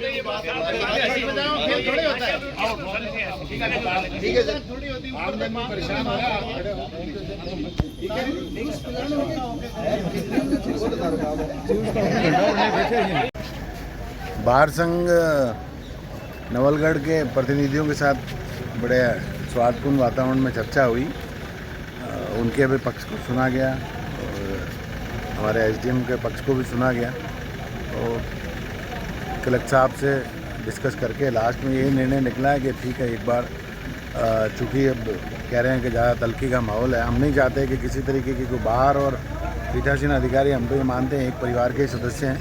ठीक है सर, आमदनी परेशान हो रहा है। बार संघ नवलगढ़ के प्रतिनिधियों के साथ बड़े स्वादपूर्ण वातावरण में चर्चा हुई। उनके भी पक्ष को सुना गया और हमारे एसडीएम के पक्ष को भी सुना गया और कलेक्टर साहब से डिस्कस करके लास्ट में यही निर्णय निकला है कि ठीक है, एक बार चूँकि अब कह रहे हैं कि ज़्यादा तल्खी का माहौल है, हम नहीं चाहते कि किसी तरीके की कोई बाहर और पीठासीन अधिकारी, हम तो ये मानते हैं एक परिवार के सदस्य हैं,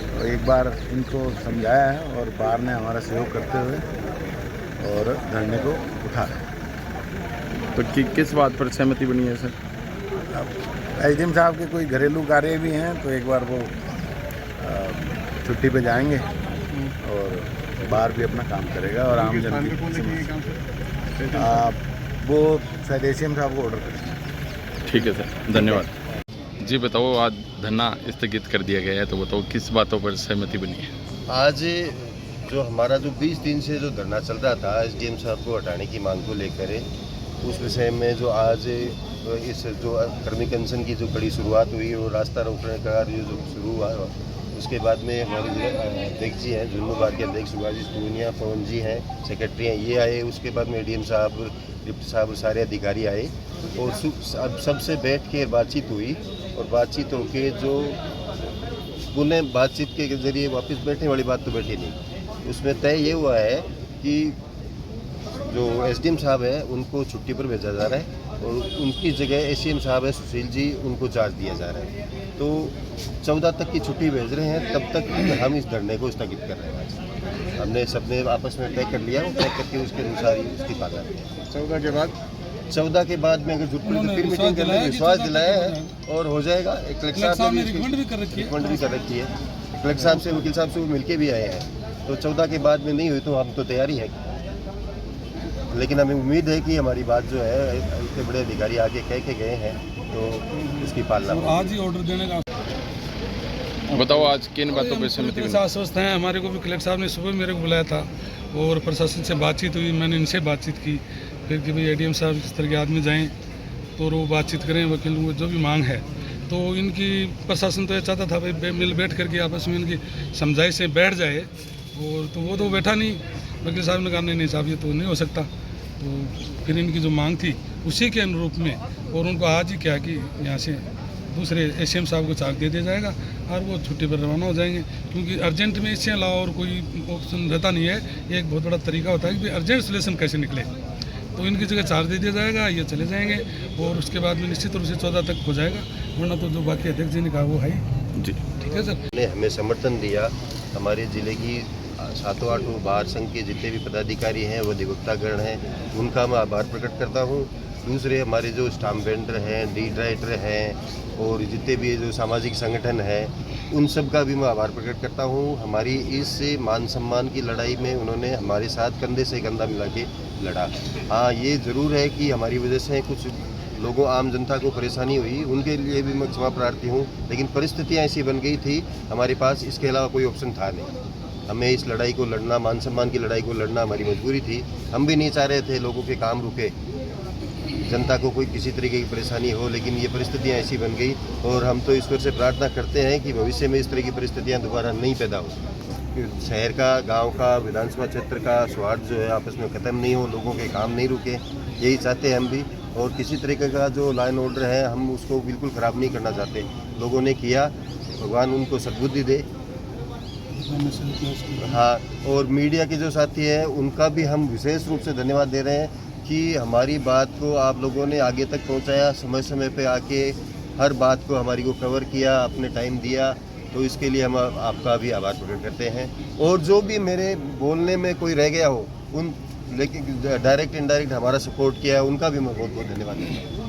तो एक बार इनको समझाया है और बाहर ने हमारा सहयोग करते हुए और धरने को उठाया। तो किस बात पर सहमति बनी है सर? अब एसडीएम साहब के कोई घरेलू कार्य भी हैं, तो एक बार वो छुट्टी पे जाएंगे और बाहर भी अपना काम करेगा और आम जन वो शायद एसडीएम साहब को ऑर्डर करेंगे। ठीक है सर, धन्यवाद। जी बताओ, आज धरना स्थगित कर दिया गया है, तो बताओ किस बातों पर सहमति बनी है? आज जो हमारा जो 20 दिन से जो धरना चल रहा था एसडीएम साहब को हटाने की मांग को लेकर, उस विषय में जो आज इस जो कर्मी कमीशन की जो कड़ी शुरुआत हुई और रास्ता रोकने का जो शुरू हुआ, उसके बाद में हमारे अध्यक्ष जी हैं, जुम्मू बार के अध्यक्ष सुभाषिष पूनिया, पवन जी हैं, सेक्रेटरी हैं, ये आए। उसके बाद में एडीएम साहब, डिप्टी साहब, सारे अधिकारी आए और सबसे बैठ के बातचीत हुई और बातचीत होके जो पुनः बातचीत के जरिए वापस बैठने वाली बात तो बैठी नहीं। उसमें तय ये हुआ है कि जो एसडीएम साहब है उनको छुट्टी पर भेजा जा रहा है और उनकी जगह एसडीएम साहब है सुशील जी, उनको चार्ज दिया जा रहा है। तो 14 तक की छुट्टी भेज रहे हैं, तब तक हम इस धरने को स्थगित कर रहे हैं। हमने सबने आपस में तय कर लिया, तय करके उसके अनुसार ही उसकी पालना है। 14 के बाद में अगर जुट तो फिर मीटिंग करने का विश्वास दिलाया है और हो जाएगा। कलेक्टर साहब ने रिकमेंड भी कर रखी है, कलेक्टर साहब से, वकील साहब से वो मिलके भी आए हैं। तो 14 के बाद में नहीं हुई तो हम तो तैयारी है, लेकिन हमें उम्मीद है कि हमारी बात जो है इतने बड़े अधिकारी आगे कह के गए हैं तो उसकी पालना। आज ही ऑर्डर देने का बताओ, आज किन बातों पर सहमति बनी? आश्वस्त हैं। हमारे को भी कलेक्टर साहब ने सुबह मेरे को बुलाया था और प्रशासन से बातचीत हुई, मैंने इनसे बातचीत की फिर कि भाई एडीएम साहब इस तरह के आदमी जाएं तो वो बातचीत करें, वकील को जो भी मांग है। तो इनकी प्रशासन तो ये चाहता था भाई मिल बैठ करके आपस में इनकी समझाई से बैठ जाए, और तो वो तो बैठा नहीं। वकील साहब ने कहा नहीं साहब ये तो नहीं हो सकता। तो फिर इनकी जो मांग थी उसी के अनुरूप में, और उनको आज ही क्या कि यहाँ से दूसरे एसडीएम साहब को चार्ज दे दिया जाएगा और वो छुट्टी पर रवाना हो जाएंगे, क्योंकि अर्जेंट में इससे अलावा और कोई ऑप्शन रहता नहीं है। ये एक बहुत बड़ा तरीका होता है कि अर्जेंट सोल्यूशन कैसे निकले, तो इनकी जगह चार्ज दे दिया जाएगा, ये चले जाएंगे और उसके बाद में निश्चित रूप से 14 तक हो जाएगा, वरना तो जो बाकी अध्यक्ष जी ने कहा वो है जी। ठीक है सर, ने हमें समर्थन दिया। हमारे ज़िले की 7-8 बार संघ के जितने भी पदाधिकारी हैं, वो अधिवक्तागण हैं, उनका मैं आभार प्रकट करता हूँ। दूसरे हमारे जो स्टाम्प वेंडर हैं, लीड राइटर हैं और जितने भी जो सामाजिक संगठन हैं, उन सब का भी मैं आभार प्रकट करता हूँ। हमारी इस मान सम्मान की लड़ाई में उन्होंने हमारे साथ कंधे से कंधा मिला के लड़ा। हाँ, ये ज़रूर है कि हमारी वजह से कुछ लोगों, आम जनता को परेशानी हुई, उनके लिए भी मैं क्षमा प्रार्थी हूँ, लेकिन परिस्थितियाँ ऐसी बन गई थी, हमारे पास इसके अलावा कोई ऑप्शन था नहीं। हमें इस लड़ाई को लड़ना, मान सम्मान की लड़ाई को लड़ना हमारी मजबूरी थी। हम भी नहीं चाह रहे थे लोगों के काम रुके, जनता को कोई किसी तरीके की परेशानी हो, लेकिन ये परिस्थितियाँ ऐसी बन गई और हम तो ईश्वर से प्रार्थना करते हैं कि भविष्य में इस तरह की परिस्थितियाँ दोबारा नहीं पैदा हो। शहर का, गांव का, विधानसभा क्षेत्र का स्वार्थ जो है आपस में ख़त्म नहीं हो, लोगों के काम नहीं रुके, यही चाहते हैं हम भी। और किसी तरीके का जो लाइन ऑर्डर है हम उसको बिल्कुल ख़राब नहीं करना चाहते। लोगों ने किया, भगवान उनको सद्बुद्धि दे। हाँ, और मीडिया के जो साथी हैं उनका भी हम विशेष रूप से धन्यवाद दे रहे हैं कि हमारी बात को आप लोगों ने आगे तक पहुंचाया, समय समय पे आके हर बात को हमारी को कवर किया, अपने टाइम दिया, तो इसके लिए हम आपका भी आभार प्रकट करते हैं। और जो भी मेरे बोलने में कोई रह गया हो, उन लेकिन डायरेक्ट इनडायरेक्ट हमारा सपोर्ट किया है, उनका भी मैं बहुत बहुत धन्यवाद देता हूँ।